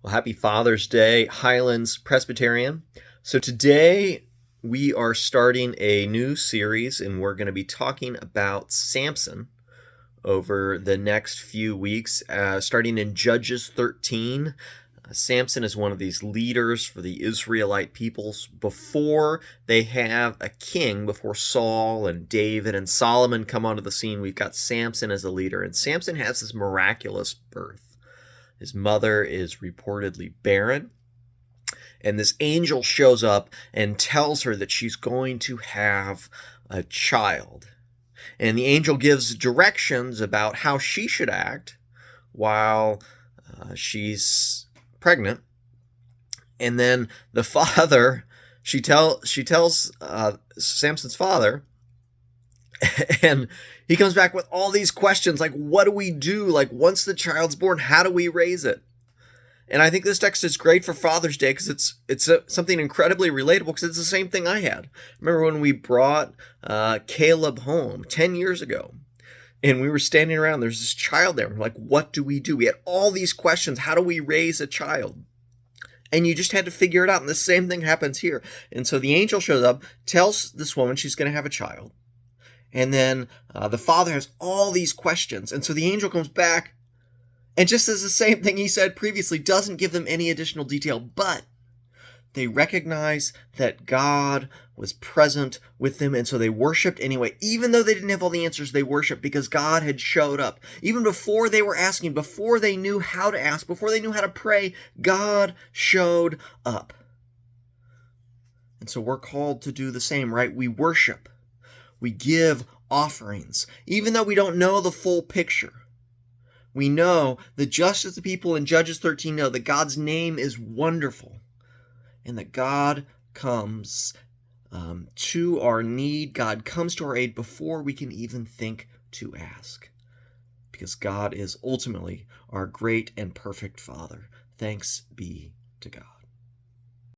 Well, happy Father's Day, Highlands Presbyterian. So today we are starting a new series and we're going to be talking about Samson over the next few weeks, starting in Judges 13. Samson is one of these leaders for the Israelite peoples before they have a king, before Saul and David and Solomon come onto the scene. We've got Samson as a leader, and Samson has this miraculous birth. His mother is reportedly barren, and this angel shows up and tells her that she's going to have a child. And the angel gives directions about how she should act while she's pregnant. And then the father, she tells Samson's father, and he comes back with all these questions like, what do we do? Like, once the child's born, how do we raise it? And I think this text is great for Father's Day because it's something incredibly relatable, because it's the same thing I had. Remember when we brought Caleb home 10 years ago, and we were standing around, there's this child there. We're like, what do we do? We had all these questions. How do we raise a child? And you just had to figure it out. And the same thing happens here. And so the angel shows up, tells this woman she's going to have a child. And then the father has all these questions. And so the angel comes back and just says the same thing he said previously, doesn't give them any additional detail, but they recognize that God was present with them, and so they worshiped anyway. Even though they didn't have all the answers, they worshiped because God had showed up. Even before they were asking, before they knew how to ask, before they knew how to pray, God showed up. And so we're called to do the same, right? We worship. We give offerings, even though we don't know the full picture. We know that just as the people in Judges 13 know that God's name is wonderful, and that God comes to our need, God comes to our aid before we can even think to ask. Because God is ultimately our great and perfect Father. Thanks be to God.